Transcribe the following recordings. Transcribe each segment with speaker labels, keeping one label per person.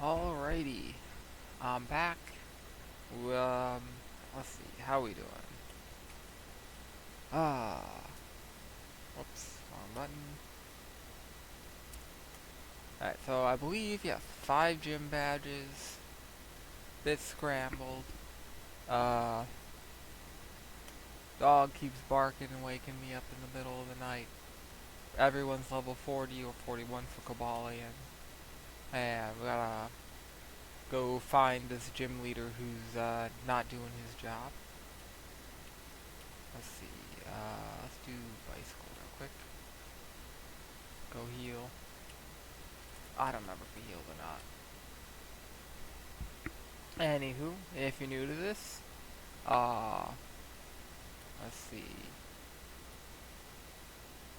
Speaker 1: Alrighty, I'm back. Um, let's see, how we doing? Ah, whoops, wrong button. Alright, so I believe, yeah, 5 gym badges. Bit scrambled. Uh, dog keeps barking and waking me up in the middle of the night. Everyone's level 40 or 41 for Kabalion. And we gotta go find this gym leader who's, not doing his job. Let's see, let's do bicycle real quick. Go heal. I don't remember if we healed or not. Anywho, if you're new to this, uh, let's see.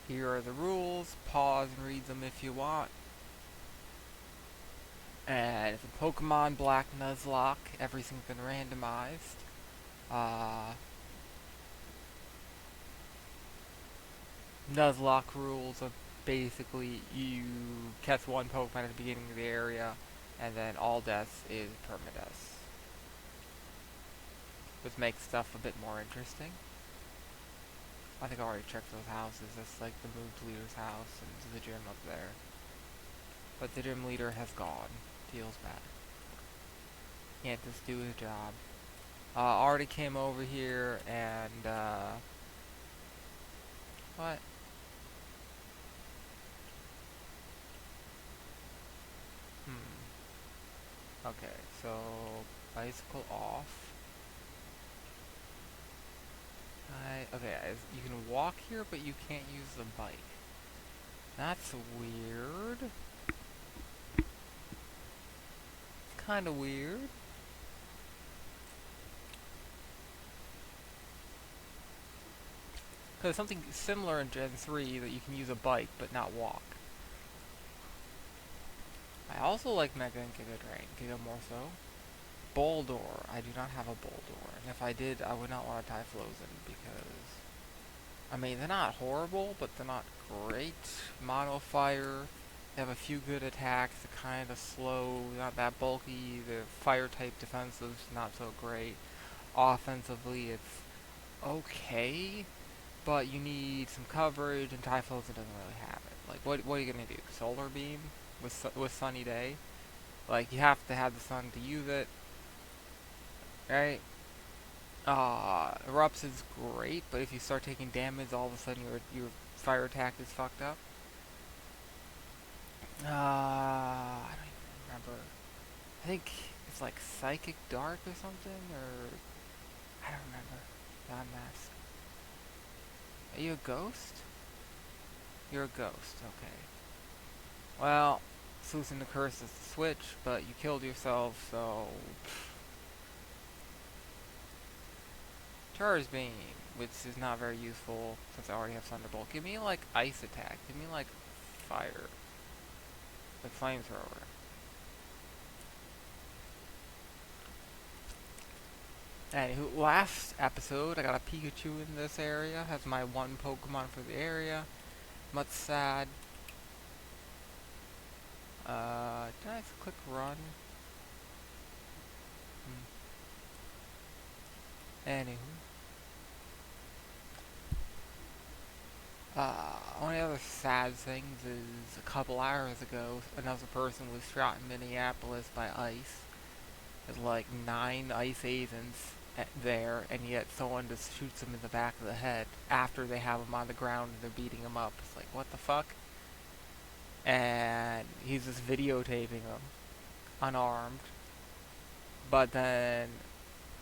Speaker 1: Here are the rules. Pause and read them if you want. And it's a Pokemon Black Nuzlocke. Everything's been randomized. Uh, Nuzlocke rules are basically you catch one Pokemon at the beginning of the area, and then all deaths is permadeath. Which makes stuff a bit more interesting. I think I already checked those houses. That's like the moved leader's house and the gym up there. But the gym leader has gone. Feels bad. Can't just do his job. Already came over here and, what? Okay, so, bicycle off. Okay, you can walk here, but you can't use the bike. That's weird. Kinda weird. Because something similar in Gen 3 that you can use a bike but not walk. I also like Mega and Giga Drain, Giga more so. Boldore, I do not have a Boldore, and if I did, I would not want a Typhlosion because, I mean, they're not horrible, but they're not great. Mono Fire, they have a few good attacks, they're kind of slow, not that bulky, the fire type defensive's not so great. Offensively, it's okay, but you need some coverage, and Typhlosion doesn't really have it. Like, what are you gonna do? Solar Beam with Sunny Day? Like, you have to have the sun to use it, right? Erupts is great, but if you start taking damage, all of a sudden your fire attack is fucked up. I don't even remember. I think it's like Psychic Dark or something, or I don't remember. Non-mask. Are you a ghost? You're a ghost, okay. Well, Sluicing the Curse is the switch, but you killed yourself, so... Charge Beam, which is not very useful since I already have Thunderbolt. Give me like Ice Attack. Give me like Fire. Like Flamethrower. Anywho, last episode I got a Pikachu in this area. Has my one Pokemon for the area. Much sad. Did I click run? Anywho. One of the other sad things is a couple hours ago, another person was shot in Minneapolis by ice. There's like 9 ice agents there, and yet someone just shoots them in the back of the head after they have him on the ground and they're beating him up. It's like, what the fuck? And he's just videotaping them, unarmed. But then,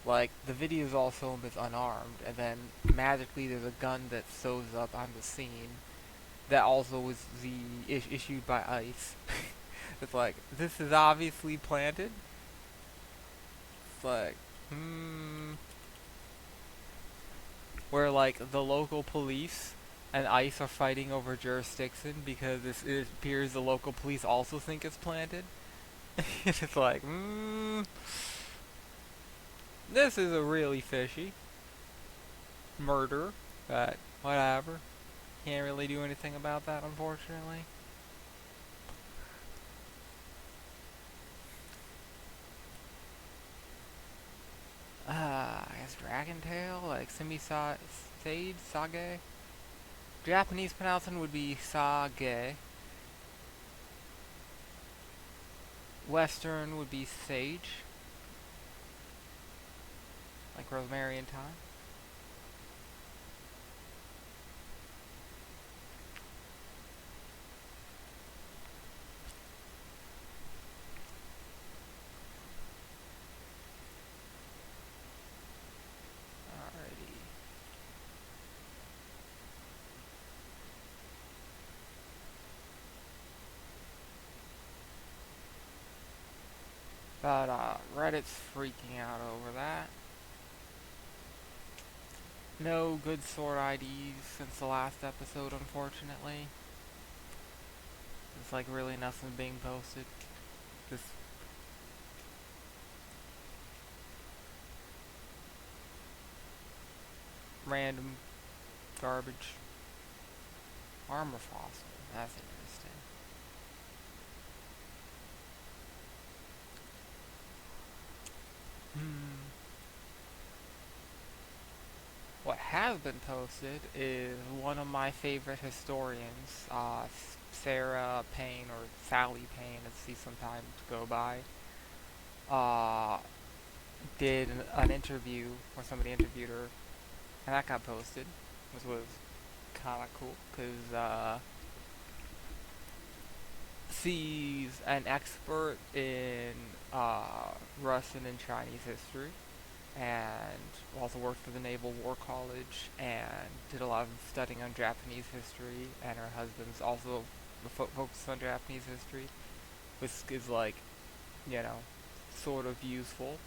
Speaker 1: like, the video's all filmed as unarmed, and then magically there's a gun that shows up on the scene that also was issued by ICE. It's like, this is obviously planted. It's like, where like the local police and ICE are fighting over jurisdiction because it appears the local police also think it's planted. It's like, this is a really fishy murder, but whatever. Can't really do anything about that, unfortunately. like sage, sage. Japanese pronouncing would be sage. Western would be sage, like rosemary and thyme. Alrighty. But Reddit's freaking out over that. No good sword IDs since the last episode, unfortunately. It's like really nothing being posted. Just random garbage. Armor fossil. That's interesting. Hmm. What has been posted is one of my favorite historians, Sarah Payne or Sally Payne, as she sometimes go by, uh, did an interview where somebody interviewed her, and that got posted, which was kind of cool because she's an expert in Russian and Chinese history, and also worked for the Naval War College and did a lot of studying on Japanese history. And her husband's also focused on Japanese history, which is like, you know, sort of useful.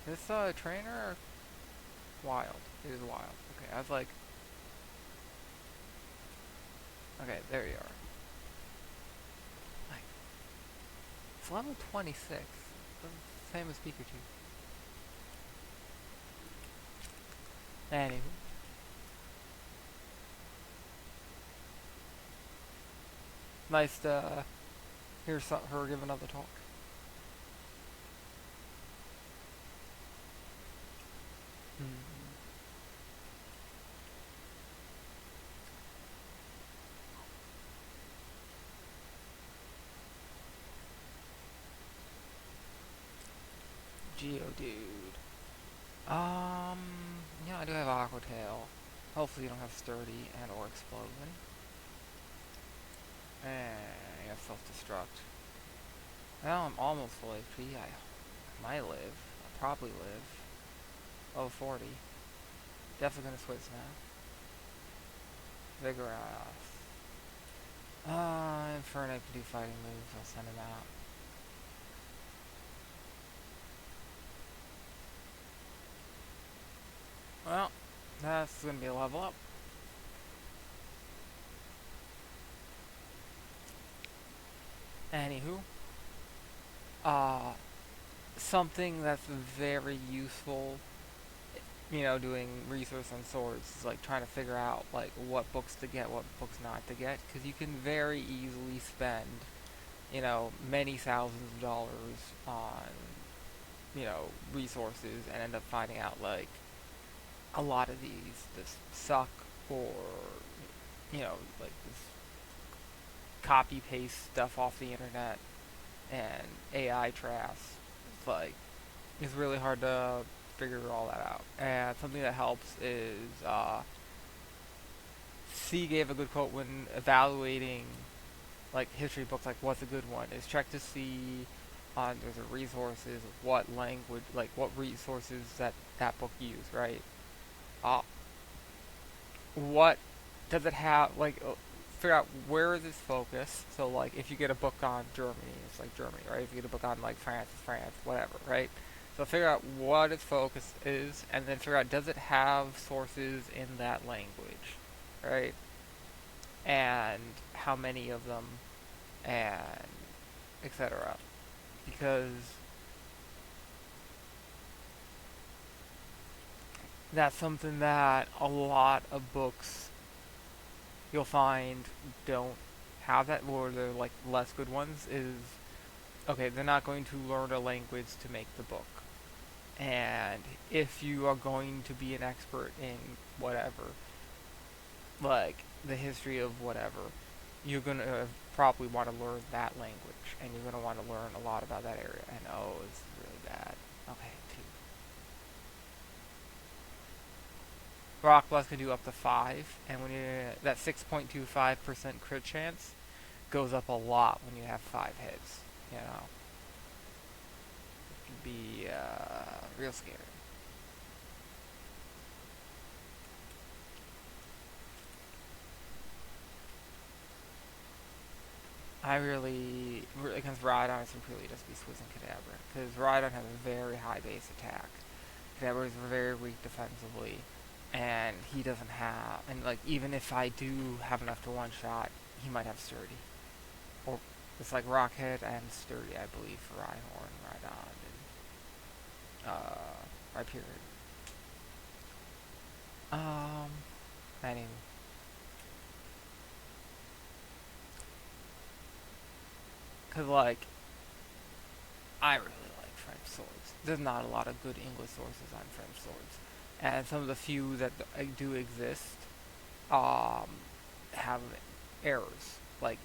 Speaker 1: This trainer wild. It is wild. Okay, I was like, okay, there you are. Like, it's level 26. Same as Pikachu. Anywho. Nice to hear her give another talk. Hmm. Geodude. Um, yeah, I do have Aqua Tail. Hopefully you don't have Sturdy and or Explosion. And you have Self-Destruct. Well, I'm almost full HP. I might live. I'll probably live. Oh, 40. Definitely gonna switch now. Vigoroth. Inferno can do fighting moves. I'll send him out. Well, that's gonna be a level up. Anywho, uh, something that's very useful, you know, doing research on swords is like trying to figure out like what books to get, what books not to get, because you can very easily spend, you know, many thousands of dollars on, you know, resources and end up finding out like a lot of these just suck or, you know, like this copy paste stuff off the internet and AI trash. It's like it's really hard to figure all that out. And something that helps is C gave a good quote when evaluating like history books, like what's a good one is check to see on there's a resources what language, like what resources that book used, right? Uh, what does it have, like figure out where is its focus. So like if you get a book on Germany, it's like Germany, right? If you get a book on like France, it's France, whatever, right? So figure out what its focus is, and then figure out does it have sources in that language, right? And how many of them, and etc. Because that's something that a lot of books you'll find don't have that, or they're like less good ones, is okay, they're not going to learn a language to make the book. And if you are going to be an expert in whatever, like the history of whatever, you're going to probably want to learn that language. And you're going to want to learn a lot about that area. And oh, it's really bad. Okay, two. Rock Blast can do up to 5. And when you that 6.25% crit chance goes up a lot when you have 5 hits. You know, it can be real scary. I really against Rhydon, it's really just be Swizzing Kadabra. Because Rhydon has a very high base attack. Kadabra is very weak defensively. And he doesn't have, and like, even if I do have enough to one-shot, he might have Sturdy. Or, it's like Rockhead and Sturdy, I believe, for Rhyhorn, Rhydon, and, Rhyperior. Um, anyway. Because, like, I really like French swords. There's not a lot of good English sources on French swords. And some of the few that do exist um, have errors. Like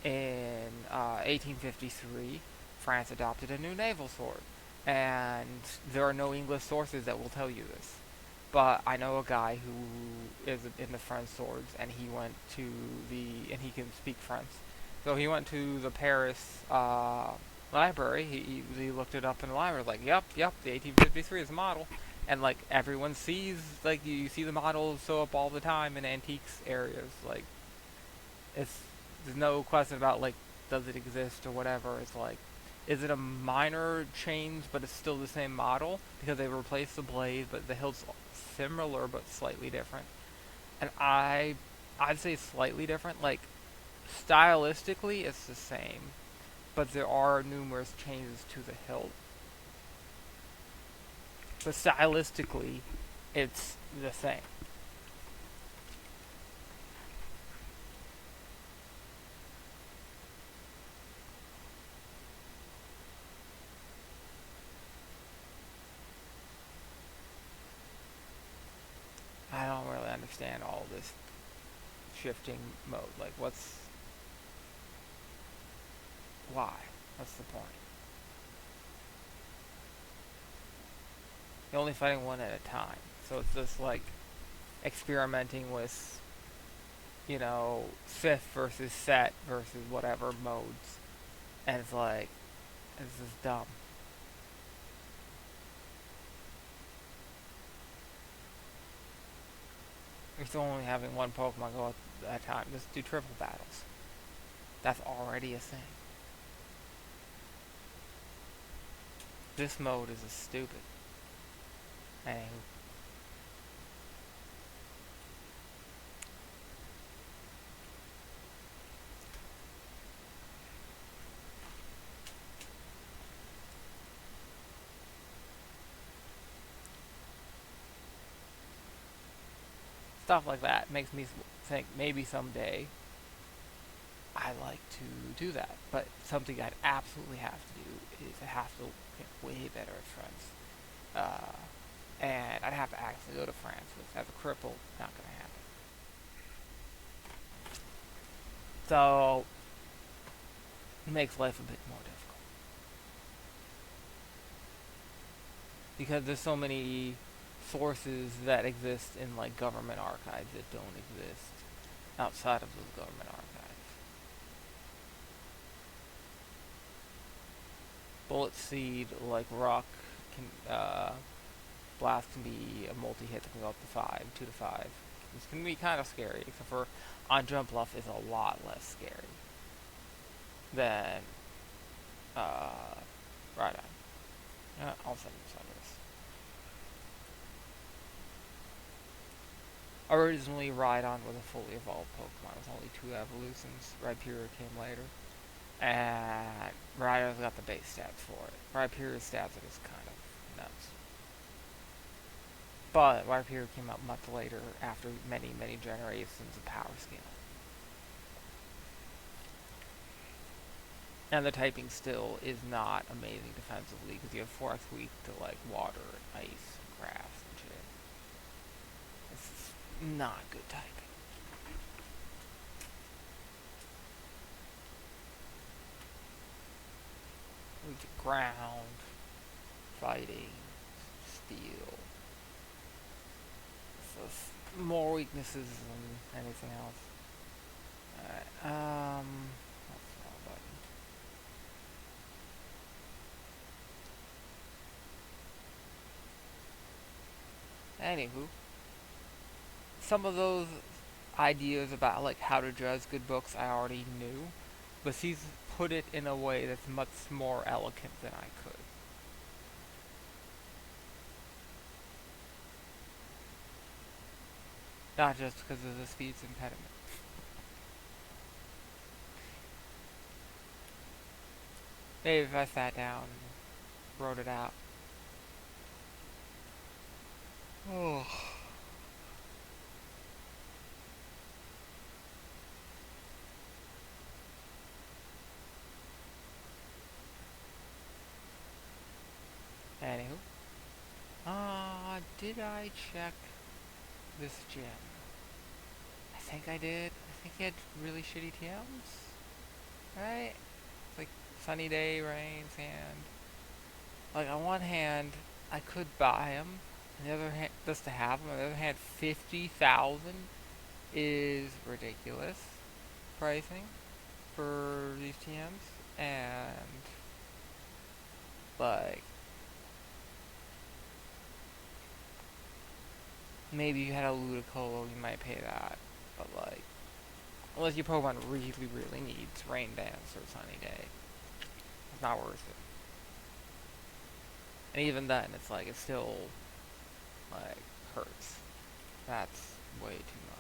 Speaker 1: in 1853, France adopted a new naval sword. And there are no English sources that will tell you this. But I know a guy who is in the French swords, and he went to and he can speak French. So he went to the Paris library. He looked it up in the library, like, yep, the 1853 is the model. And, like, everyone sees, like, you see the models show up all the time in antiques areas. Like, it's, there's no question about, like, does it exist or whatever. It's like, is it a minor change, but it's still the same model? Because they replaced the blade, but the hilt's similar, but slightly different. And I'd say slightly different. Like, stylistically, it's the same, but there are numerous changes to the hilt. But stylistically, it's the same. I don't really understand all this shifting mode. Like, why? What's the point? You're only fighting one at a time. So it's just like experimenting with, fifth versus set versus whatever modes. And it's like, this is dumb. You're still only having one Pokemon go at a time. Just do triple battles. That's already a thing. This mode is stupid. Anywho. Stuff like that makes me think maybe someday I like to do that. But something I'd absolutely have to do is I have to get way better at French. And I'd have to actually go to France, which as a cripple, not going to happen. So, it makes life a bit more difficult. Because there's so many sources that exist in, like, government archives that don't exist outside of those government archives. Bullet Seed, like Rock, Blast can be a multi-hit that can go up to 5, 2 to 5. It's going to be kind of scary, except for on Jump Bluff is a lot less scary than Rhydon. I'll send this on this. Originally, Rhydon was a fully evolved Pokemon with only 2 evolutions. Rhyperior came later. And Rhydon's got the base stats for it. Rhyperior's stats are just kind of nuts. But Rhyperior came out much later after many, many generations of power scaling. And the typing still is not amazing defensively because you have Forex weak to like water and ice and grass and shit. It's not good typing. Weak to ground, fighting, steel. So more weaknesses than anything else. Alright, that's a small button. Anywho, some of those ideas about like how to judge good books I already knew, but he's put it in a way that's much more elegant than I could. Not just because of the speech impediment. Maybe if I sat down and wrote it out. Oh. Anywho. Did I check this gym? I think I did. I think he had really shitty TMs. Right? It's like sunny day, rain, sand. Like on one hand, I could buy him. On the other hand, just to have him. On the other hand, 50,000 is ridiculous pricing for these TMs, and like maybe you had a Ludicolo, you might pay that, but like unless your Pokemon really, really needs Rain Dance or Sunny Day, it's not worth it. And even then, it's like it still like hurts. That's way too much.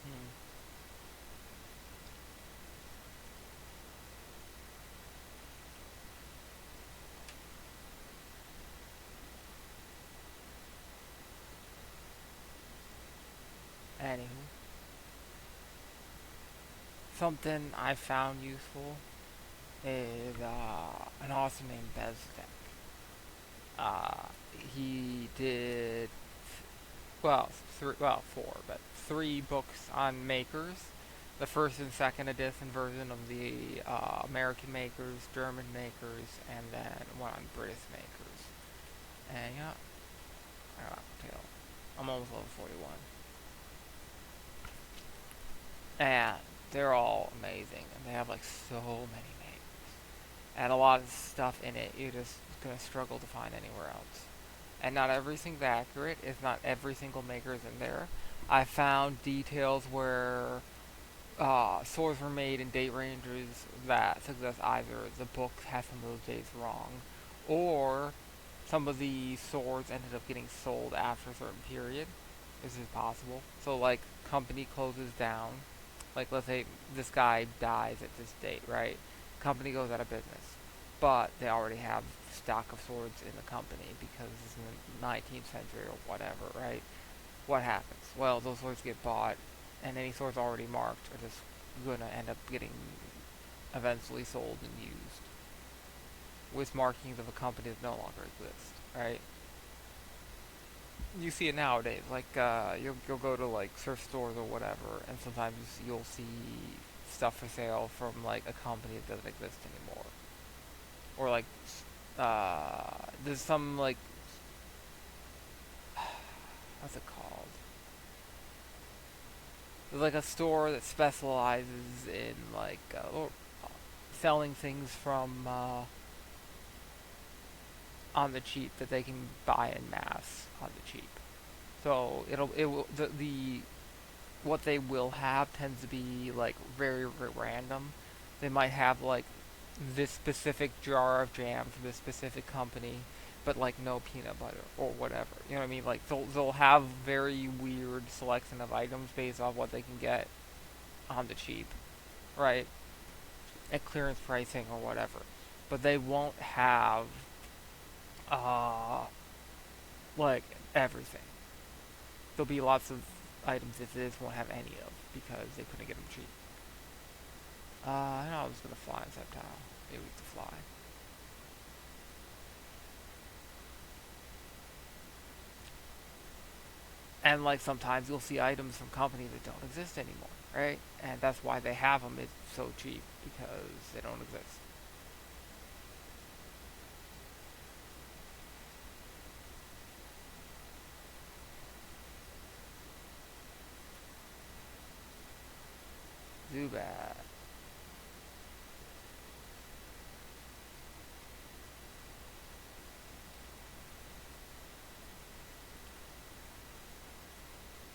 Speaker 1: Hmm. Anywho, something I found useful is an awesome named Bezdek. Uh, he did four, but three books on makers. The first and second edition version of the American makers, German makers, and then one on British makers. And yeah, I got tail. I'm almost level 41. And they're all amazing, and they have like so many makers. And a lot of stuff in it you're just gonna struggle to find anywhere else. And not everything's accurate. If not every single maker is in there. I found details where swords were made in date ranges that suggest either the book has some of those dates wrong, or some of the swords ended up getting sold after a certain period. This is possible. So, like, company closes down. Like, let's say this guy dies at this date, right? Company goes out of business. But they already have stock of swords in the company because it's in the 19th century or whatever, right? What happens? Well, those swords get bought, and any swords already marked are just gonna end up getting eventually sold and used with markings of a company that no longer exists, right? You see it nowadays. Like you'll go to like thrift stores or whatever, and sometimes you'll see stuff for sale from like a company that doesn't exist anymore, or like there's some like what's it called? There's like a store that specializes in like selling things from on the cheap that they can buy in mass on the cheap. So it will the what they will have tends to be like very, very random. They might have like this specific jar of jam from this specific company, but like no peanut butter or whatever. You know what I mean? Like they'll have very weird selection of items based off what they can get on the cheap, right? At clearance pricing or whatever. But they won't have uh Like, everything. There'll be lots of items that this won't have any of because they couldn't get them cheap. I know I was gonna fly in Septile. Maybe we to fly. And like sometimes you'll see items from companies that don't exist anymore, right? And that's why they have them. It's so cheap because they don't exist. Zubat.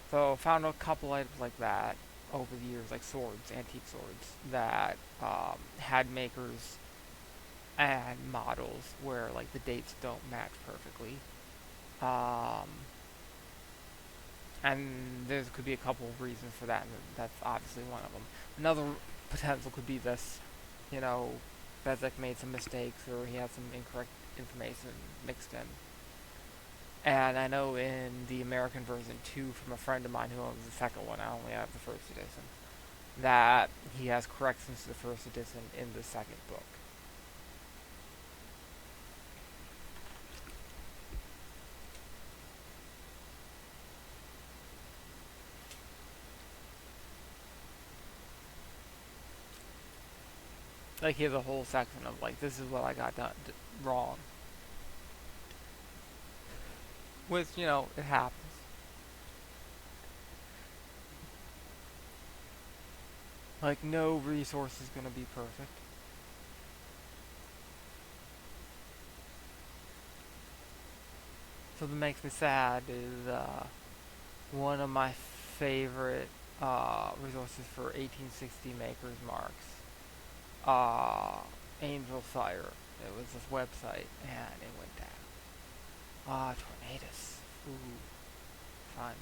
Speaker 1: So found a couple items like that over the years, like swords, antique swords, that had makers and models where like the dates don't match perfectly. Um, and there could be a couple of reasons for that, and that's obviously one of them. Another potential could be this, you know, Bezek made some mistakes or he had some incorrect information mixed in. And I know in the American version too, from a friend of mine who owns the second one, I only have the first edition, that he has corrections to the first edition in the second book. Like he has a whole section of like, this is what I got done wrong. Which, you know, it happens. Like no resource is gonna be perfect. So what makes me sad is one of my favorite resources for 1860 makers marks. Angel Fire. It was this website and it went down. Tornadoes. Ooh, fun.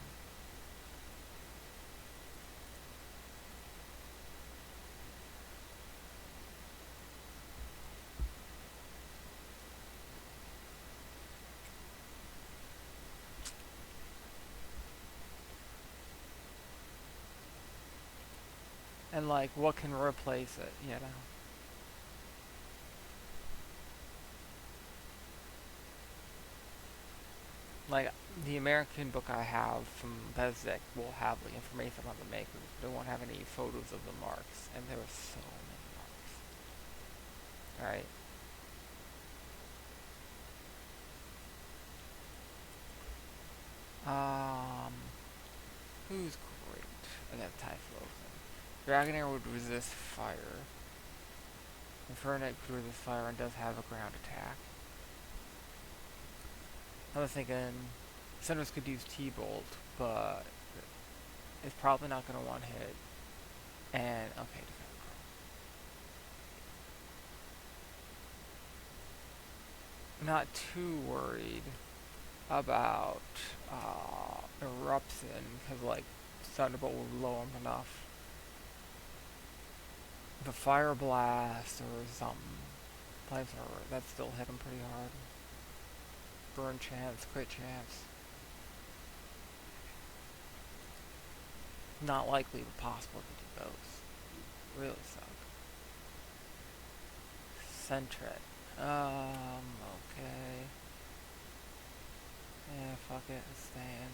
Speaker 1: And like, what can replace it, you know? Like, the American book I have from Bezdek will have like information on the makers, but it won't have any photos of the marks, and there were so many marks. Alright. Um, who's great against Typhlosion? Dragonair would resist fire. Infernape could resist fire and does have a ground attack. I was thinking Cinderace could use T-Bolt, but it's probably not going to one hit. And, okay, Defense Curl. I'm not too worried about Eruption, because, like, Thunderbolt will blow him enough. The Fire Blast or something, Flamethrower, that still hit him pretty hard. Burn chance, crit chance. Not likely but possible to do those. Really suck. Sentret. Okay. Yeah, fuck it, it's staying.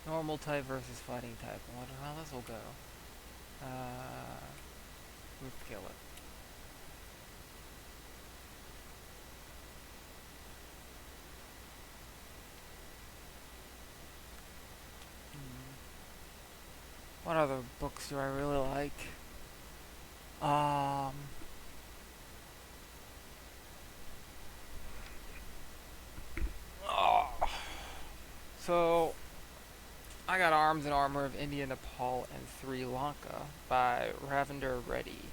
Speaker 1: Normal type versus fighting type. I wonder how this will go. Let's kill it. What other books do I really like? Um, oh. So, I got Arms and Armor of India, Nepal, and Sri Lanka by Ravindra Reddy.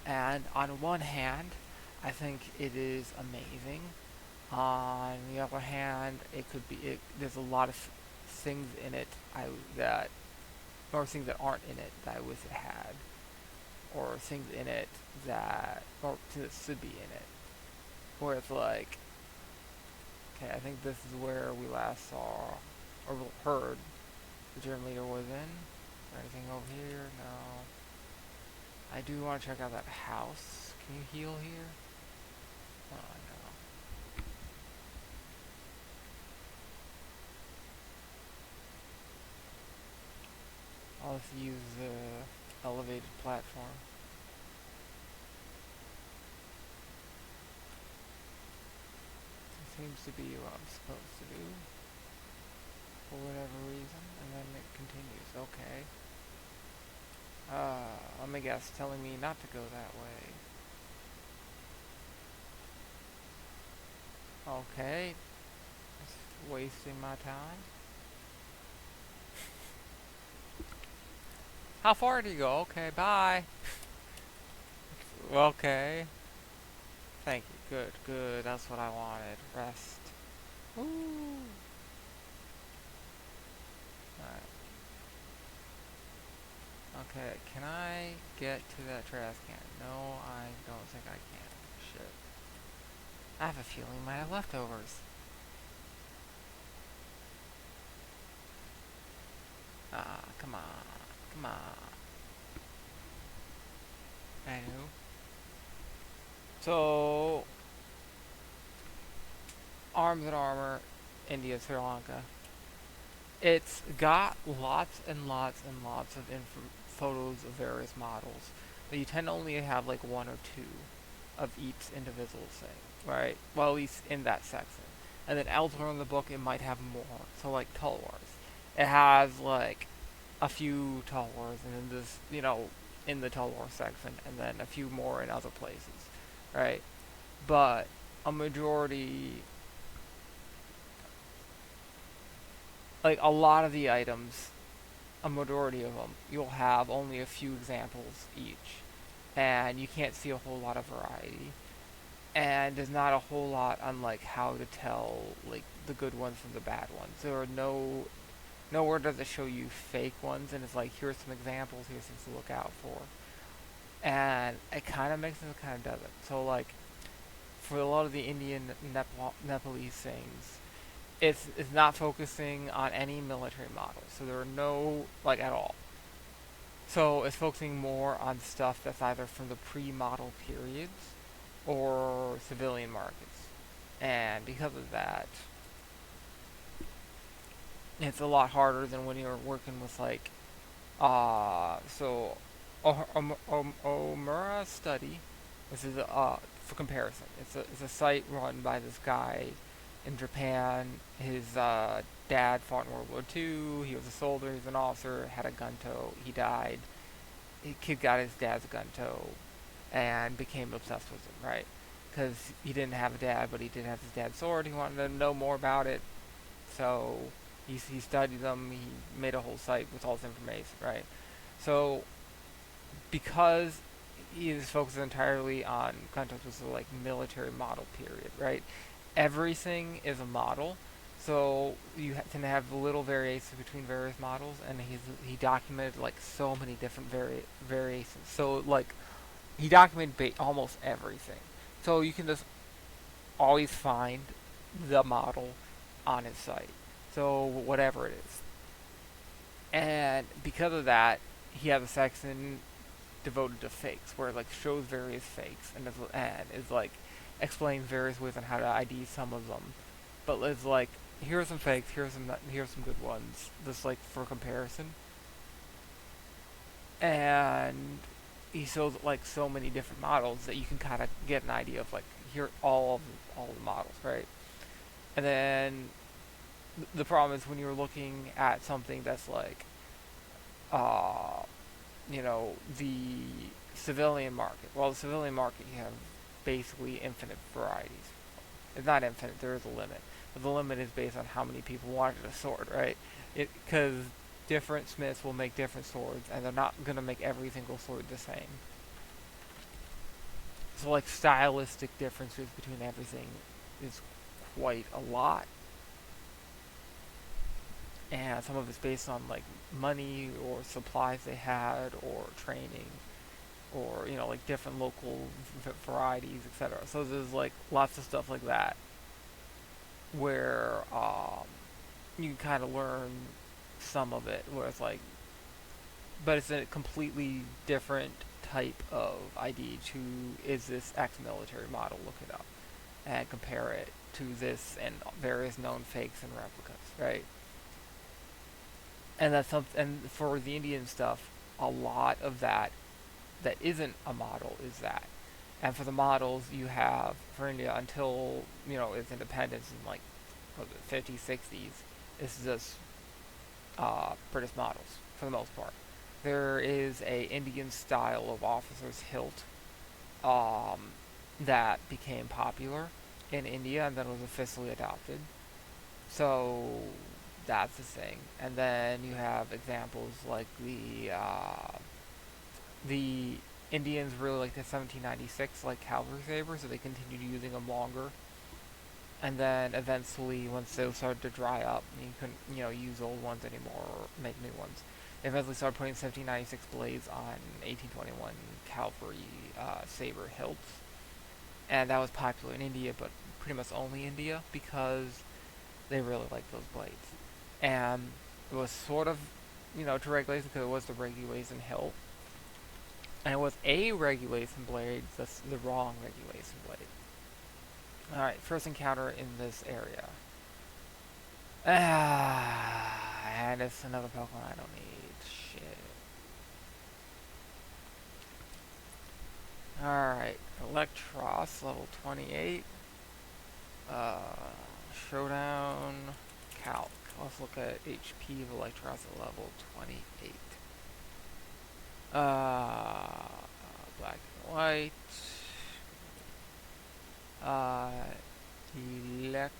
Speaker 1: And on one hand, I think it is amazing. On the other hand, it could be. There's a lot of things in it that, or things that aren't in it that I wish it had, or things in it or things that should be in it. Where it's like, Okay, I think this is where we last saw or heard the gym leader was in. Anything over here? No. I do want to check out that house. Can you heal here? Oh no. I'll just use the elevated platform. It seems to be what I'm supposed to do for whatever reason, and then it continues. Okay. Let me guess, telling me not to go that way. Okay. It's wasting my time. How far do you go? Okay, bye. Okay. Thank you. Good, good. That's what I wanted. Rest. Woo. Alright. Okay, can I get to that trash can? No, I don't think I can. Shit. I have a feeling we might have leftovers. Ah, come on. Come on. Anywho. So, Arms and Armor, India, Sri Lanka. It's got lots and lots and lots of photos of various models, but you tend to only have like one or two of each individual thing, right? Well, at least in that section. And then elsewhere in the book, it might have more. So, like Tulwars, it has like a few Tulwars, and then this, in the Tulwar section, and then a few more in other places, right? But a majority, like a lot of the items, a majority of them, you'll have only a few examples each, and you can't see a whole lot of variety. And there's not a whole lot on like how to tell like the good ones from the bad ones. There are nowhere does it show you fake ones, and it's like here's some examples, here's things to look out for, and it kind of makes sense, it kind of doesn't. So like for a lot of the Indian Nepalese things, it's not focusing on any military models, so there are no like at all. So it's focusing more on stuff that's either from the pre-model periods or civilian markets. And because of that, it's a lot harder than when you're working with like, so Omura Study, this is for comparison. It's a site run by this guy in Japan. His dad fought in World War II. He was a soldier. He was an officer. Had a gun toe. He died. The kid got his dad's gun toe and became obsessed with him, right? Because he didn't have a dad, but he did have his dad's sword. He wanted to know more about it, so he studied them. He made a whole site with all this information, right? So because he is focused entirely on content with the like military model period, right? Everything is a model, so you tend to have little variations between various models, and he documented like so many different variations. So like he documented almost everything. So you can just always find the model on his site. So whatever it is. And because of that, he has a section devoted to fakes, where it like shows various fakes and is like explains various ways on how to ID some of them. But it's like here are some fakes, here's some good ones, just like for comparison. And he shows like so many different models that you can kind of get an idea of like here all the models, right? And then the problem is when you're looking at something that's like uh the civilian market. Well, the civilian market, you have basically infinite varieties. It's not infinite, there is a limit. But the limit is based on how many people wanted a sword, right? Because different smiths will make different swords, and they're not going to make every single sword the same. So, like, stylistic differences between everything is quite a lot. And some of it's based on, like, money or supplies they had or training or, like, different local varieties, etc. So there's, like, lots of stuff like that. where you can kind of learn some of it, where it's like, but it's a completely different type of ID to is this ex-military model, look it up, and compare it to this and various known fakes and replicas, right? And that's something, and for the Indian stuff, a lot of that isn't a model is that. And for the models you have for India until, its independence in like what was it, 50s, 60s, it's just British models for the most part. There is a Indian style of officer's hilt um, that became popular in India and then was officially adopted. So that's the thing. And then you have examples like the Indians really like the 1796 like cavalry sabers, so they continued using them longer. And then eventually, once those started to dry up, you couldn't, use old ones anymore or make new ones. They eventually started putting 1796 blades on 1821 cavalry saber hilts, and that was popular in India, but pretty much only India because they really liked those blades. And it was sort of, to regulation because it was the regulation hilt, and it was a regulation blade, the wrong regulation blade. Alright, first encounter in this area. And it's another Pokemon I don't need. Shit. Alright, Electros, level 28. Uh, Showdown, Calc. Let's look at HP of Electros at level 28. Black and white. Elec.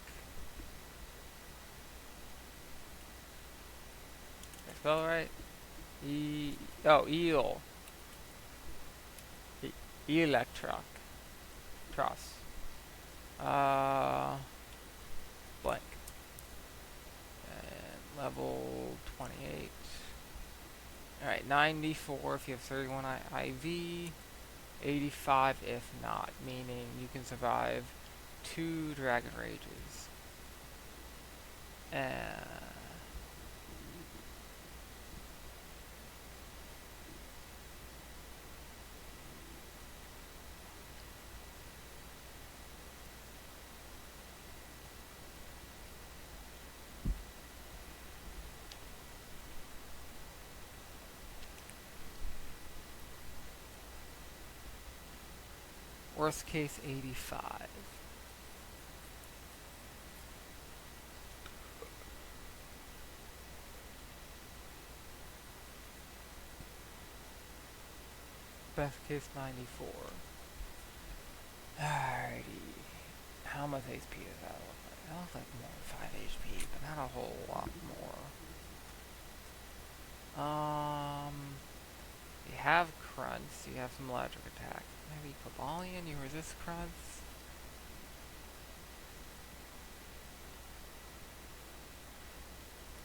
Speaker 1: Did I spell it right? Eel. Electroc. Tross. Blank. And level 28. Alright, 94 if you have 31 IV. 85 if not, meaning you can survive 2 Dragon Rages. Worst case 85. Best case 94. Alrighty. How much HP does that look like? That looks like more than 5 HP, but not a whole lot more. You have Crunts, you have some electric attack. Maybe Cobalion, you resist Crunts.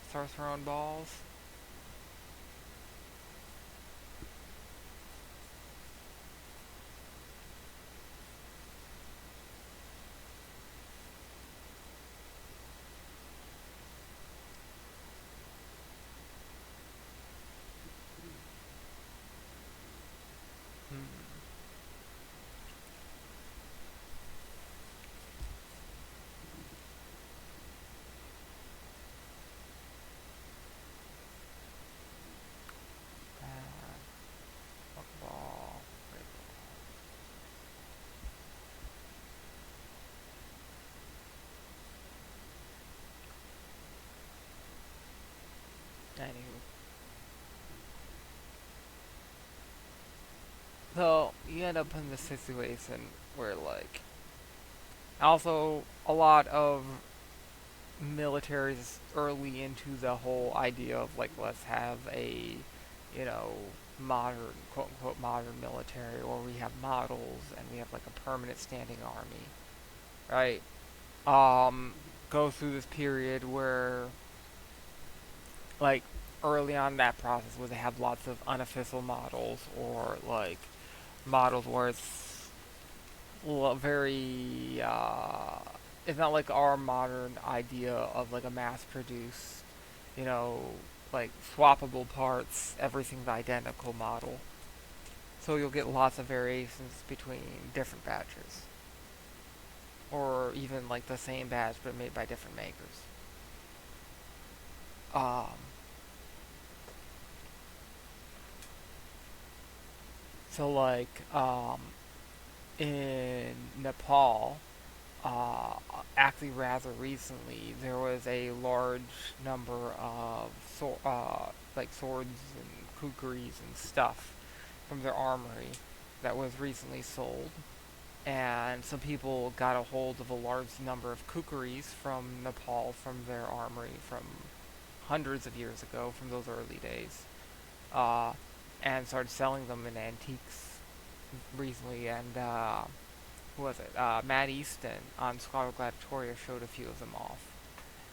Speaker 1: Start throwing balls. Ball. Anywho. So, you end up in this situation where, like, also a lot of militaries early into the whole idea of, like, let's have a, modern, quote unquote, modern military, or we have models and we have, like, a permanent standing army, right? Go through this period where, like, early on in that process where they have lots of unofficial models or, like, models where it's very it's not like our modern idea of like a mass-produced, you know, like swappable parts, everything's identical model. So you'll get lots of variations between different batches, or even like the same batch but made by different makers. Um, so like in Nepal, uh, actually rather recently, there was a large number of like swords and kukris and stuff from their armory that was recently sold. And some people got a hold of a large number of kukris from Nepal from their armory from hundreds of years ago, from those early days, uh, and started selling them in antiques recently. And who was it? Matt Easton on Scholar Gladiatoria showed a few of them off.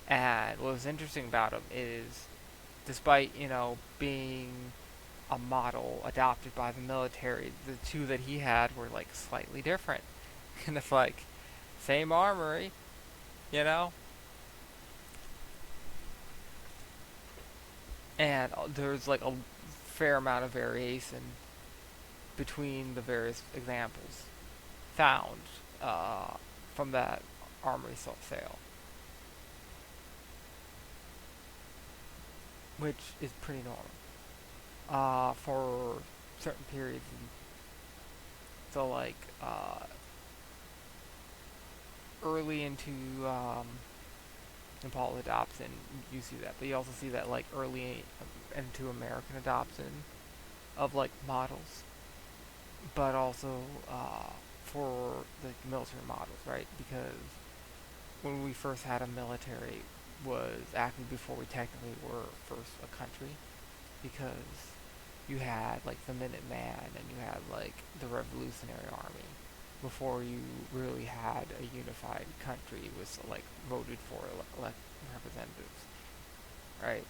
Speaker 1: And what was interesting about them is, despite being a model adopted by the military, the two that he had were like slightly different. And it's like same armory, you know, and there's like a fair amount of variation between the various examples found uh, from that armory sale, which is pretty normal for certain periods. So like early into Nepal adoption, you see that, but you also see that like early into American adoption of like models, but also for the military models, right? Because when we first had a military was actually before we technically were first a country, because you had like the Minuteman and you had like the Revolutionary Army before you really had a unified country. It was like voted for elect representatives, right?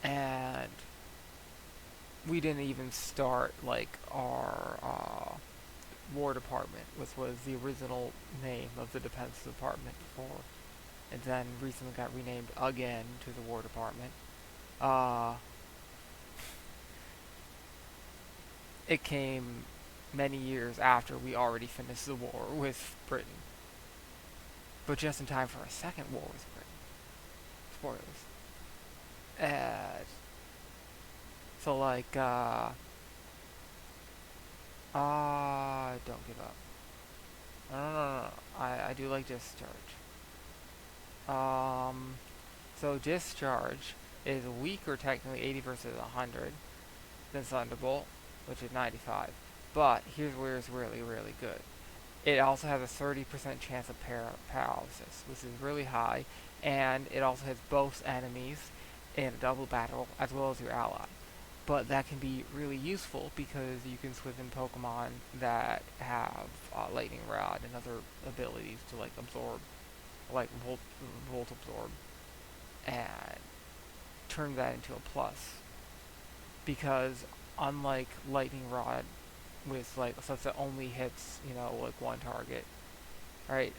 Speaker 1: And we didn't even start like our War Department, which was the original name of the Defense Department before, and then recently got renamed again to the War Department. Uh, it came many years after we already finished the war with Britain, but just in time for a second war with Britain. Spoilers. So like, don't give up. No, no, no, no. I do like Discharge. Um, so Discharge is weaker technically, 80 versus 100, than Thunderbolt, which is 95. But here's where it's really, really good. It also has a 30% chance of paralysis, which is really high, and it also hits both enemies in a double battle as well as your ally. But that can be really useful because you can switch in Pokemon that have Lightning Rod and other abilities to like absorb, like Volt Absorb, and turn that into a plus. Because unlike Lightning Rod, with like stuff that only hits like one target, right?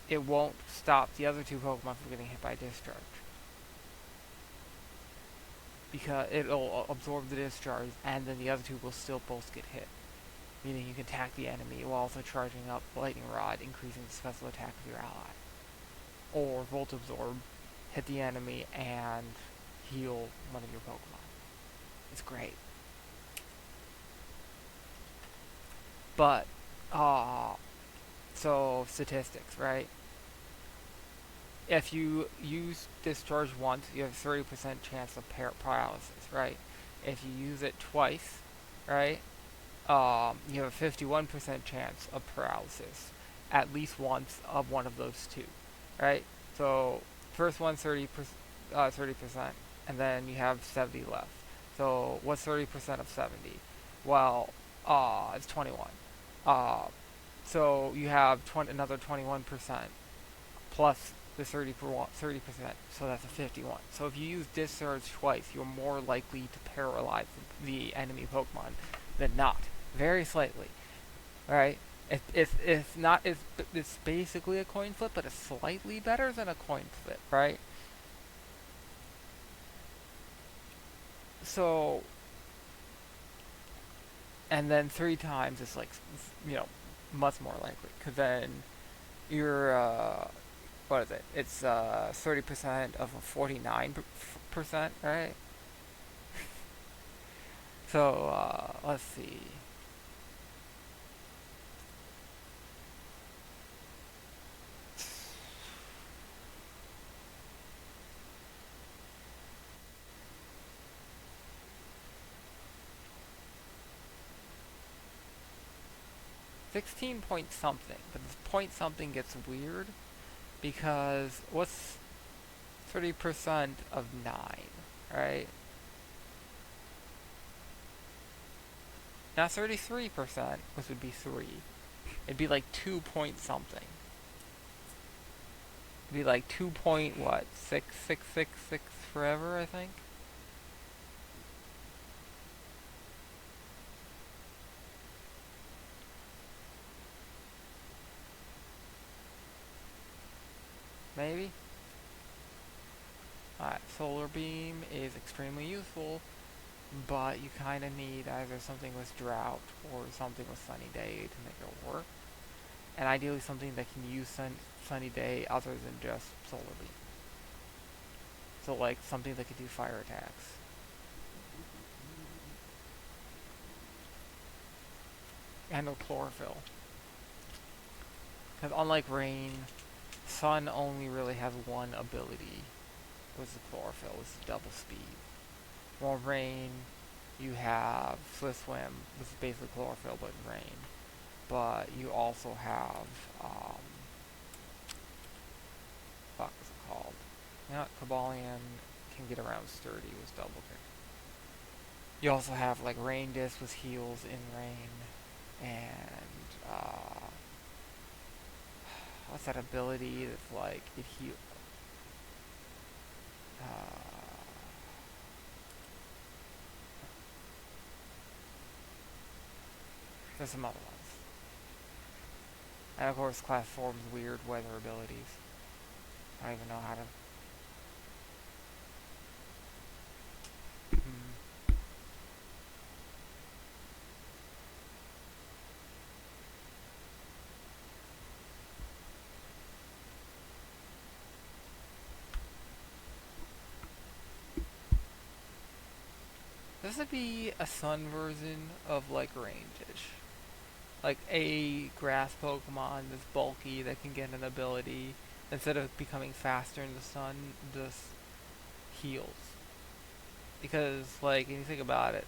Speaker 1: It won't stop the other two Pokemon from getting hit by Discharge, because it'll absorb the Discharge, and then the other two will still both get hit. Meaning you can attack the enemy while also charging up Lightning Rod, increasing the special attack of your ally. Or Volt Absorb, hit the enemy and heal one of your Pokemon. It's great. But, so statistics, right? If you use Discharge once, you have a 30% chance of paralysis, right? If you use it twice, right, you have a 51% chance of paralysis at least once of one of those two, right? So first one 30%, and then you have 70 left. So what's 30% of 70? Well, it's 21. Uh, so you have another 21% plus the 30%, so that's a 51. So if you use Discharge twice, you're more likely to paralyze the enemy Pokemon than not. Very slightly. Alright? It's not, it's basically a coin flip, but it's slightly better than a coin flip, right? So, and then 3 times is like, much more likely. Because then you're, what is it? It's 30% of a 49%, right? So, let's see. 16 point something, but this point something gets weird because what's 30% of 9, right? Now 33%, which would be 3. It'd be like 2 point something. It'd be like 2 point what? 6666 forever, I think. Maybe? Alright, Solar Beam is extremely useful, but you kind of need either something with Drought or something with Sunny Day to make it work. And ideally something that can use Sunny Day other than just Solar Beam. So like something that could do fire attacks. And no chlorophyll. Because unlike Rain, Sun only really has one ability with the chlorophyll, it's double speed. While Rain, you have Swift Swim, which is basically chlorophyll but in Rain. But you also have, fuck is it called? You know what, Kabalion can get around Sturdy with double kick. You also have like Rain Disc with heals in Rain, and what's that ability that's like it heals? There's some other ones, and of course Class Form's weird weather abilities. I don't even know how to. This would be a Sun version of like Range-ish. Like a grass Pokemon that's bulky that can get an ability. Instead of becoming faster in the sun, just heals. Because, like, when you think about it,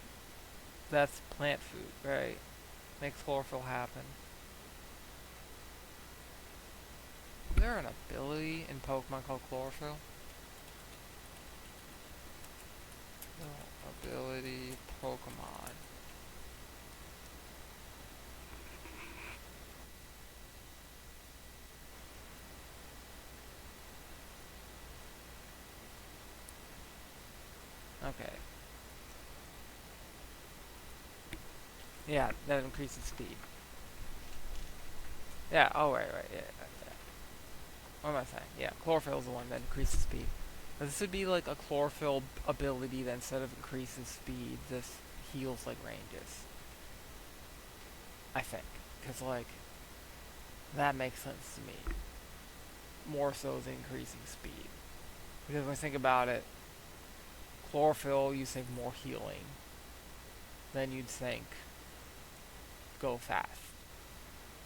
Speaker 1: that's plant food, right? Makes chlorophyll happen. Is there an ability in Pokemon called chlorophyll? No, ability Pokemon. Okay. Yeah, that increases speed. Yeah, oh right, yeah. What am I saying? Yeah, chlorophyll is the one that increases speed. But this would be like a chlorophyll ability that instead of increasing speed, this heals like ranges. I think. Because, like, that makes sense to me. More so than increasing speed. Because when I think about it, chlorophyll, you think more healing. Then you'd think go fast.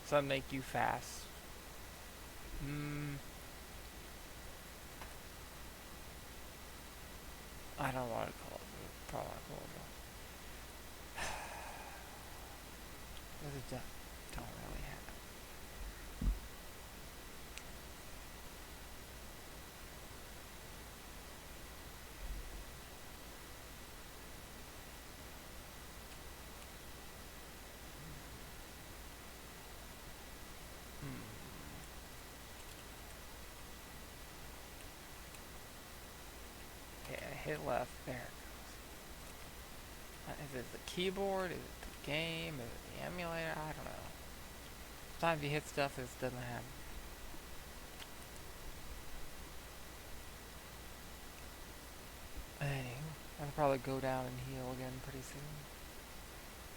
Speaker 1: Some make you fast. I don't want to call it. Probably not chlorophyll. Don't really have. hit left. There it goes. Is it the keyboard? Is it the game? Is it the emulator? I don't know. Sometimes you hit stuff that doesn't happen. Anywho, I'll probably go down and heal again pretty soon.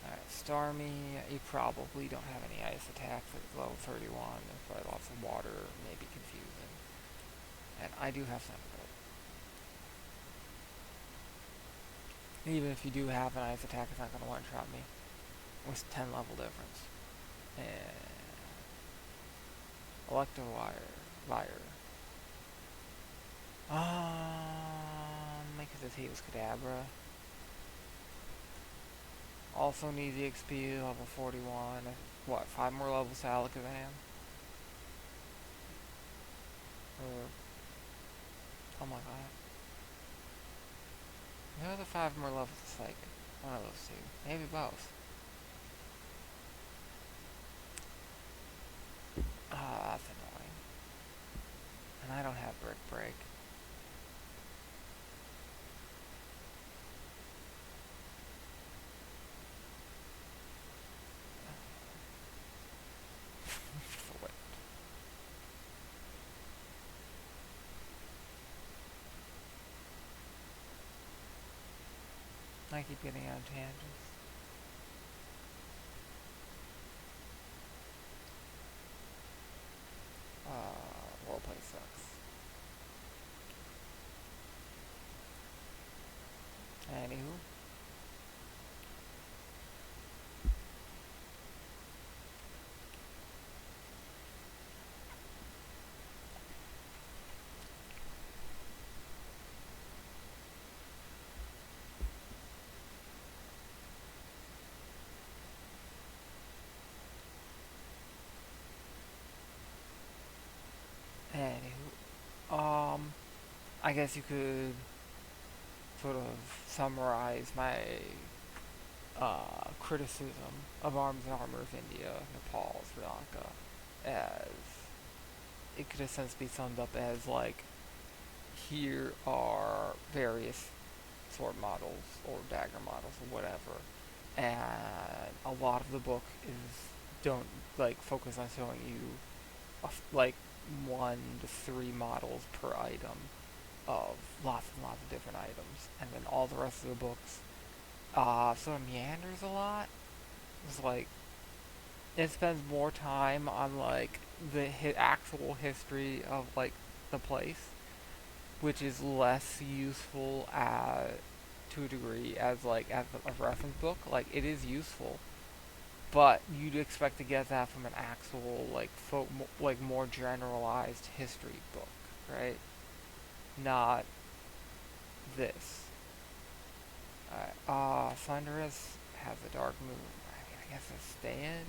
Speaker 1: Alright, Starmie, you probably don't have any ice attacks at level 31. There's probably lots of water, maybe confusing. And I do have Thunderbolt. Even if you do have an ice attack, it's not going to one-shot me. With 10 level difference. And Electivire. Because his heat was Kadabra. Also needs EXP, level 41. What, 5 more levels to Alakazam? Or... oh my god. Maybe the 5 more levels to Psychic. One of those two. Maybe both. Ah, that's annoying. And I don't have Brick Break. I keep getting on tangents. Roleplay sucks. Anywho. I guess you could sort of summarize my criticism of Arms and Armor of India, Nepal, Sri Lanka, as it could in a sense be summed up as like, here are various sword models or dagger models or whatever, and a lot of the book is don't like focus on showing you like 1 to 3 models per item of lots and lots of different items, and then all the rest of the books sort of meanders a lot. It's like it spends more time on like the actual history of like the place, which is less useful to a degree as like as a reference book. Like it is useful, but you'd expect to get that from an actual like like more generalized history book, right? Not this. Thunderous has a dark moon. I mean, I guess it's staying.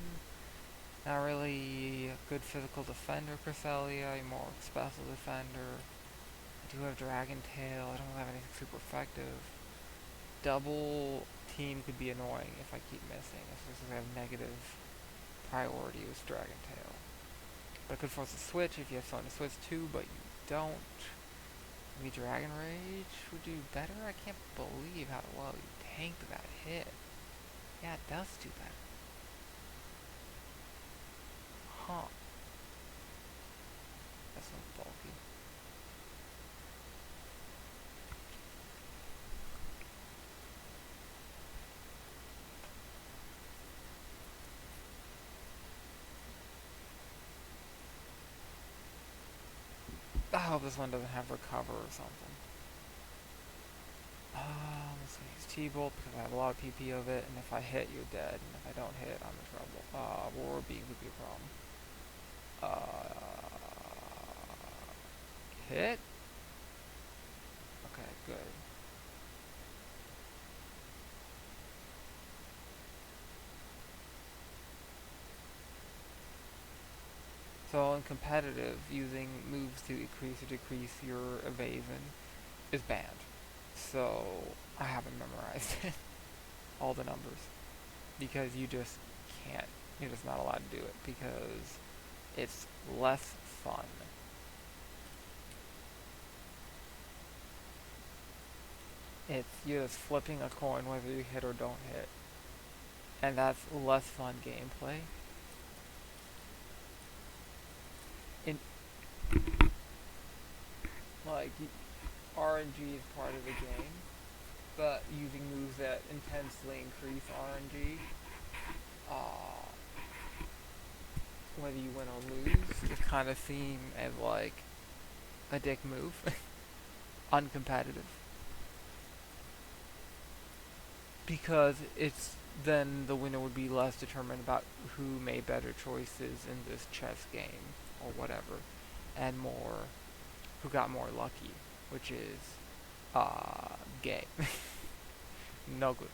Speaker 1: Not really a good physical defender, Cresselia. You're more of a special defender. I do have Dragon Tail. I don't have anything super effective. Double team could be annoying if I keep missing. It's just because I have negative priority with Dragon Tail. But I could force a switch if you have someone to switch to, but you don't. Maybe Dragon Rage would do better? I can't believe how well you tanked that hit. Yeah, it does do better. Huh. That's not bulky. I hope this one doesn't have recover or something. Let's use T-Bolt because I have a lot of PP of it, and if I hit, you're dead, and if I don't hit, I'm in trouble. Roar Beam would be a problem. Hit? Okay, good. So in competitive, using moves to increase or decrease your evasion is banned. So I haven't memorized it, all the numbers, because you just can't. You're just not allowed to do it because it's less fun. It's you're just flipping a coin whether you hit or don't hit, and that's less fun gameplay. In like RNG is part of the game, but using moves that intensely increase RNG, whether you win or lose, is kind of seen as like a dick move, uncompetitive, because it's then the winner would be less determined about who made better choices in this chess game or whatever, and more who got more lucky, which is gay. No good.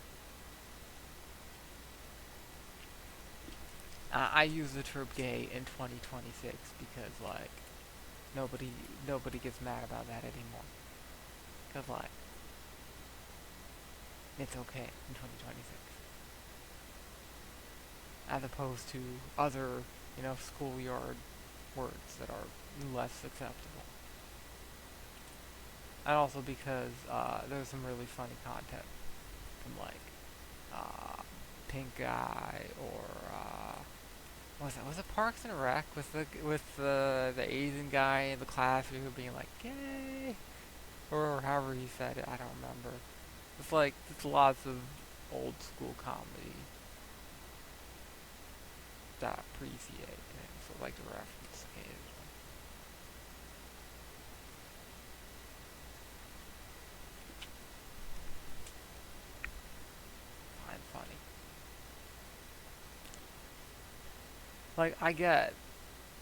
Speaker 1: I use the term gay in 2026 because like nobody nobody gets mad about that anymore. Cause like it's okay in 2026, as opposed to other schoolyard words that are less acceptable. And also because there's some really funny content from like Pink Guy or was it Parks and Rec with the Asian guy in the class who being like gay or however he said it, I don't remember. It's like it's lots of old school comedy that I appreciate and so I like to reference occasionally. Find funny. Like I get,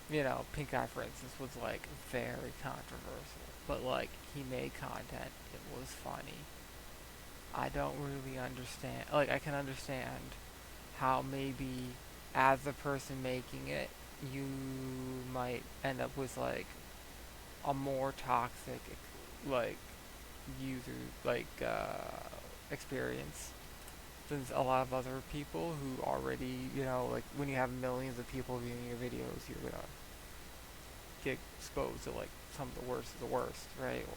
Speaker 1: Pink Guy for instance was like very controversial, but like he made content. It was funny. I don't really understand. Like I can understand how maybe as the person making it, you might end up with like a more toxic like user experience than a lot of other people who already like when you have millions of people viewing your videos, you're gonna get exposed to like some of the worst of the worst, right?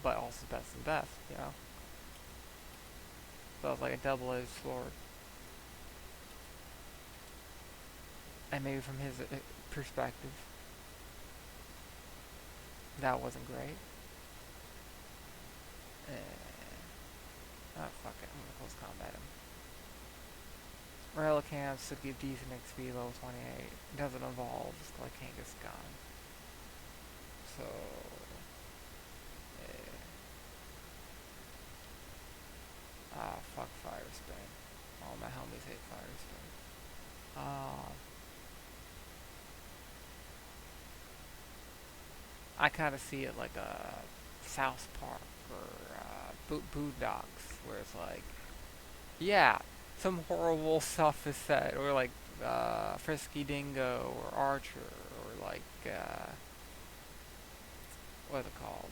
Speaker 1: But also best of the best. So it's like a double-edged sword. And maybe from his perspective, that wasn't great. Oh fuck it, I'm gonna close combat him. Relicanth should give decent XP level 28. It doesn't evolve, like Kangaskhan. So, yeah. Fuck Fire Spin. All my homies hate Fire Spin. I kind of see it like a South Park or Boondocks, where it's like, yeah, some horrible stuff is said, or like Frisky Dingo or Archer, or like what's it called?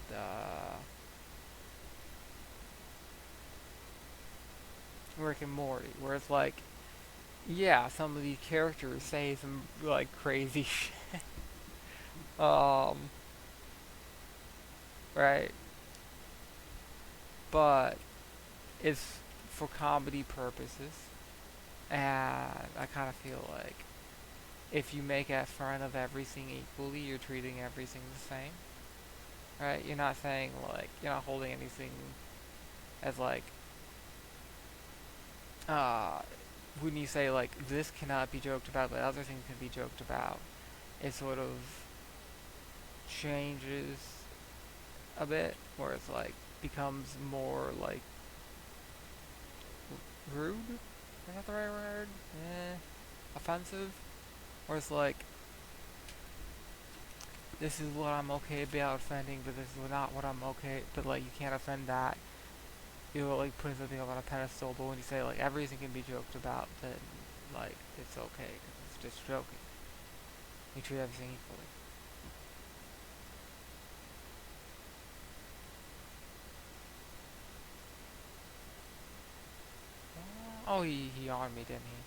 Speaker 1: Rick and Morty, where it's like, yeah, some of these characters say some like crazy shit. Um, right, but it's for comedy purposes, and I kind of feel like if you make fun of everything equally, you're treating everything the same, right? You're not saying like you're not holding anything as like uh when you say like this cannot be joked about, but other things can be joked about. It sort of changes a bit, where it's like becomes more like rude. Is that the right word? Offensive. Where it's like this is what I'm okay about offending, but this is not what I'm okay. But like you can't offend that. You're like putting something up on a pedestal. But when you say like everything can be joked about, then like it's okay because it's just joking. You treat everything equally. Oh, he on me, didn't he?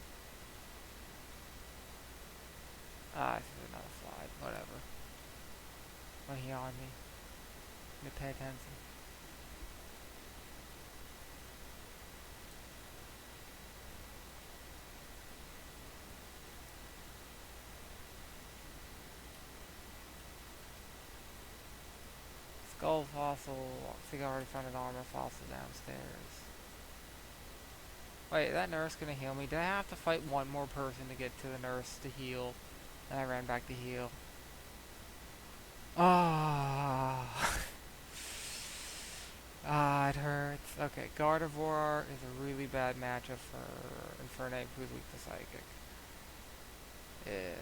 Speaker 1: This is another slide. Whatever. But he on me. You pay attention. fossil. I think I already found an armor fossil downstairs. Wait, that nurse gonna heal me? Did I have to fight one more person to get to the nurse to heal? And I ran back to heal. Ah, ah, it hurts. Okay, Gardevoir is a really bad matchup for Infernape, who's weak to Psychic. Yeah.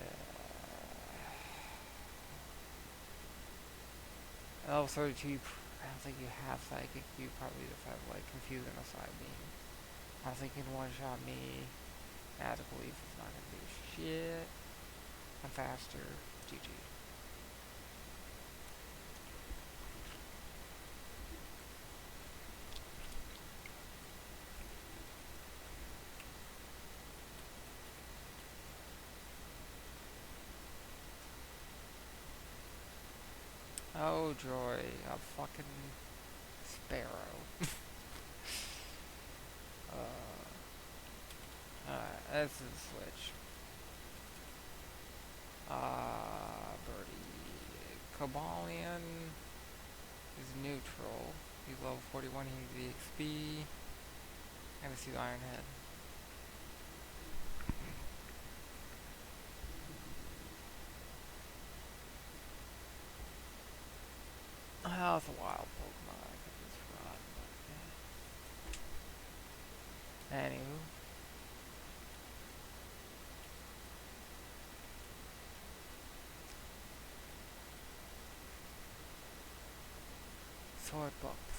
Speaker 1: Level 32, I don't think you have Psychic. You probably just have, like, Confusing Aside Beam. I was thinking one-shot me. Magical Leaf is not gonna do shit. I'm faster. GG. Oh joy, a fucking sparrow. Alright, this is a switch. Birdie. Cobalion is neutral. He's level 41, he needs EXP. And this is Ironhead. Oh, it's a wild Pokemon. I could just run, but yeah. Anywho. Sword books.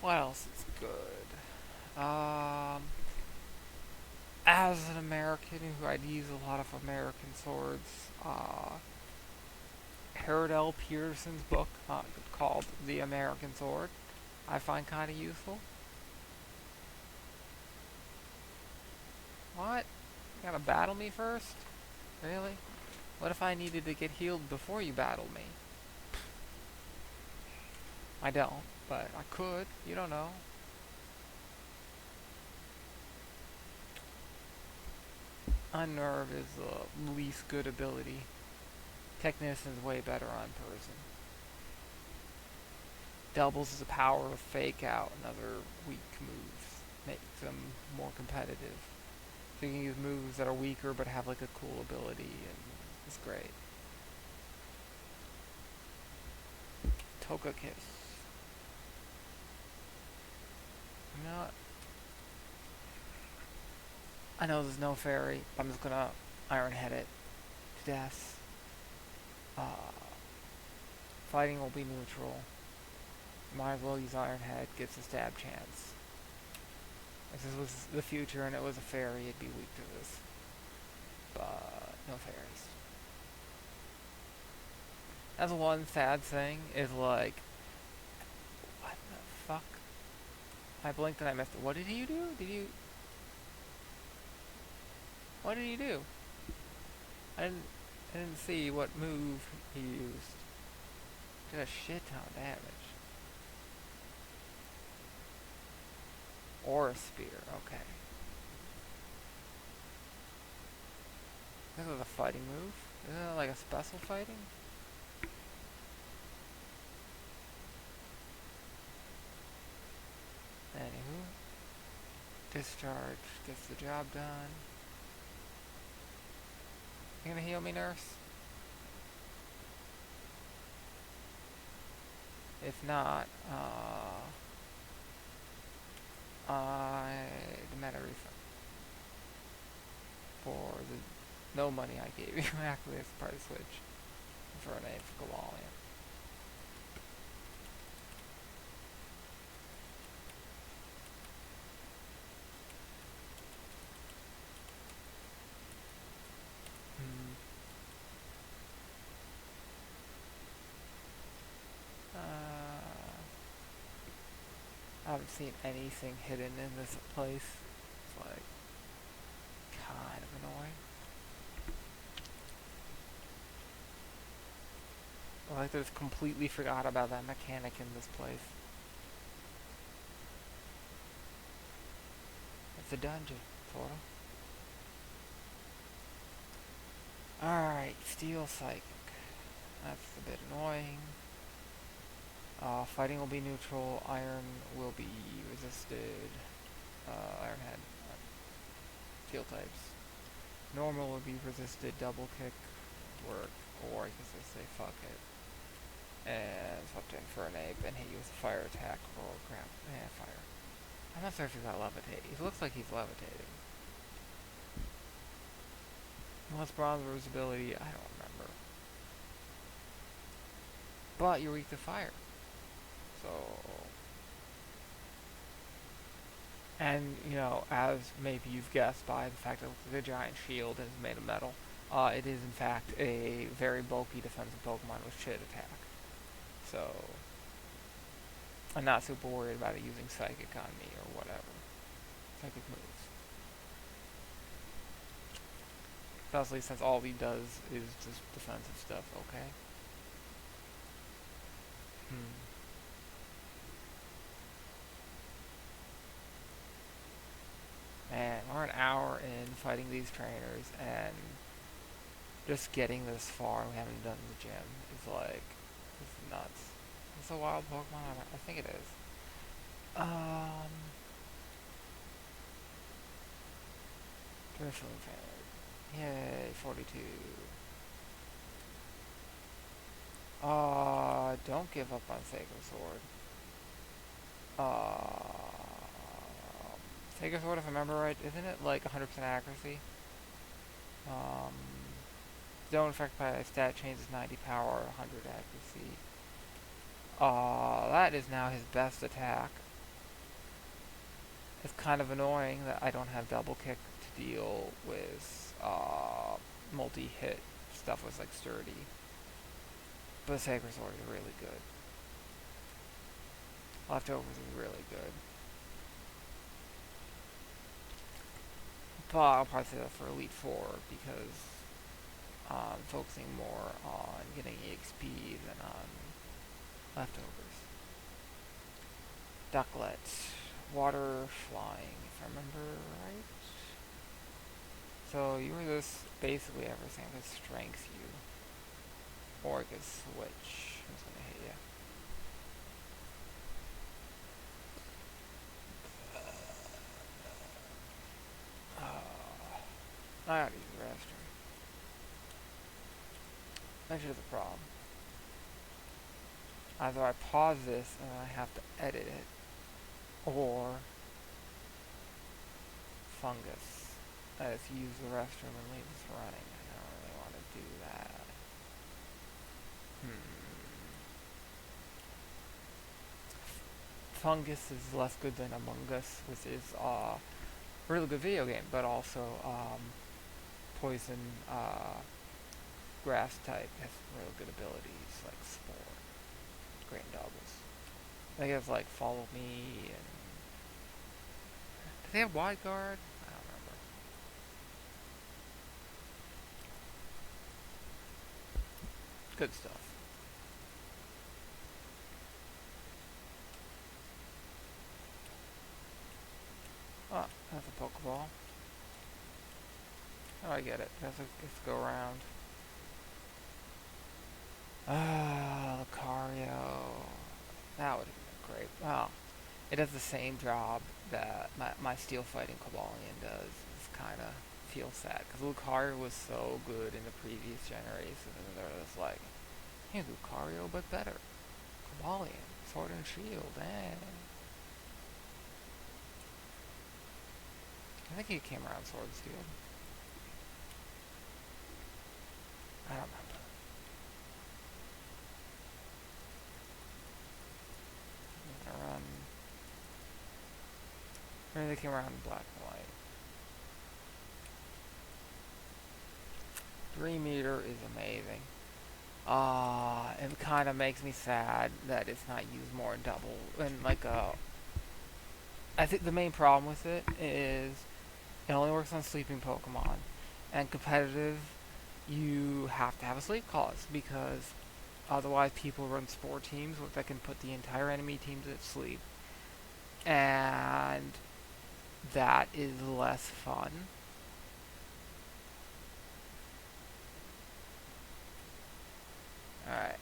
Speaker 1: What else is good? As an American who I'd use a lot of American swords, Harold L. Peterson's book called The American Sword, I find kind of useful. What? You gotta battle me first? Really? What if I needed to get healed before you battled me? I don't, but I could. You don't know. Unnerve is the least good ability. Technician is way better on person. Doubles the power of Fake Out and other weak moves. Makes them more competitive. So you can use moves that are weaker but have like a cool ability, and it's great. Togekiss. You know what? I know there's no fairy. I'm just gonna Iron Head it to death. Fighting will be neutral. Might as well use Iron Head, gets a stab chance. If this was the future and it was a fairy, it'd be weak to this. But no fairies. That's one sad thing, is like, what the fuck? I blinked and I missed it. What did you do? What did he do? I didn't see what move he used. Did a shit ton of damage. Or a spear, okay. This is a fighting move? Isn't it like a special fighting? Anywho. Discharge gets the job done. You gonna heal me, nurse? If not, I demand a refund for the no money I gave you. Actually, it's a price switch for a name for Galalian. I haven't seen anything hidden in this place. It's like kind of annoying. I like to just completely forgot about that mechanic in this place. It's a dungeon, sorta. Alright, Steel Psychic. That's a bit annoying. Fighting will be neutral. Iron will be resisted. Iron head. Steel types. Normal would be resisted. Double kick would work. Or I guess I say fuck it. And swap to Infernape and hit you with a fire attack. Or crap. Fire. I'm not sure if he's got levitate. He looks like he's levitating. Unless bronze ability, I don't remember. But you're weak to fire. So, and you know, as maybe you've guessed by the fact that the giant shield is made of metal, it is in fact a very bulky defensive Pokemon with shit attack. So, I'm not super worried about it using Psychic on me or whatever. Psychic moves. Especially since all he does is just defensive stuff, okay? Man, we're an hour in fighting these trainers, and just getting this far, we haven't done the gym, is like, it's nuts. Is this a wild Pokemon? I think it is. Driftloon fan. Yay, 42. Don't give up on Sacred Sword. Sacred Sword, if I remember right, isn't it like 100% accuracy? Don't affect by stat changes 90 power, 100 accuracy. That is now his best attack. It's kind of annoying that I don't have double kick to deal with multi-hit stuff with like sturdy. But Sacred Sword is really good. Leftovers is really good. But I'll probably say that for Elite Four because I'm focusing more on getting EXP than on leftovers. Ducklet. Water flying, if I remember right. So you resist basically everything that strengths you. Or I could switch. I'm just gonna hit you. I gotta use the restroom. That's just a problem. Either I pause this and I have to edit it, or fungus. I just use the restroom and leave this running. I don't really want to do that. Fungus is less good than Among Us, which is a really good video game, but also poison grass type has really good abilities like Spore. Great in doubles. They have like Follow Me and do they have Wide Guard? I don't remember. Good stuff. Oh, that's a Pokeball. Oh, I get it. Let's go around. Lucario. That would have been great. Well, it does the same job that my Steel Fighting Cobalion does. It's kind of feels sad because Lucario was so good in the previous generation, and they're just like, hey, Lucario, but better. Cobalion, Sword and Shield, eh? I think he came around Sword and Shield. I don't remember. I'm gonna run. Maybe they came around in Black and White. 3 meter is amazing. It kind of makes me sad that it's not used more in double. And like, I think the main problem with it is it only works on sleeping Pokemon. And competitive, you have to have a sleep clause because otherwise people run sport teams that can put the entire enemy team to sleep. And that is less fun. Alright.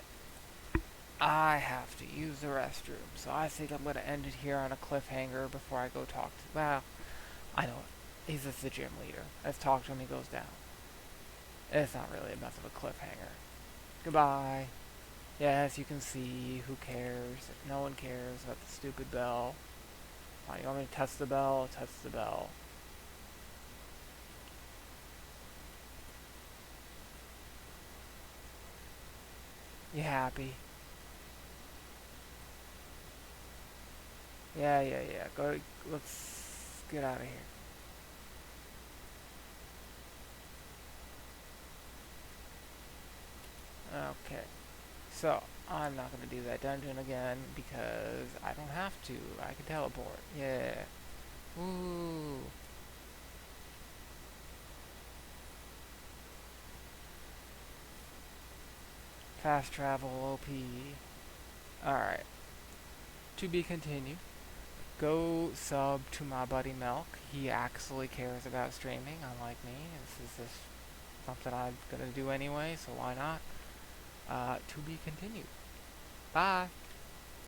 Speaker 1: I have to use the restroom. So I think I'm gonna end it here on a cliffhanger before I go talk to. Well, I know he's just the gym leader. Let's talk to him. He goes down. It's not really enough of a cliffhanger. Goodbye. Yes, you can see. Who cares? No one cares about the stupid bell. Fine, you want me to touch the bell? Touch the bell. You happy? Yeah, yeah, yeah. Go. Let's get out of here. Okay. So, I'm not going to do that dungeon again because I don't have to. I can teleport. Yeah. Ooh. Fast travel OP. Alright. To be continued. Go sub to my buddy Milk. He actually cares about streaming, unlike me. This is just something I'm going to do anyway, so why not? To be continued. Bye.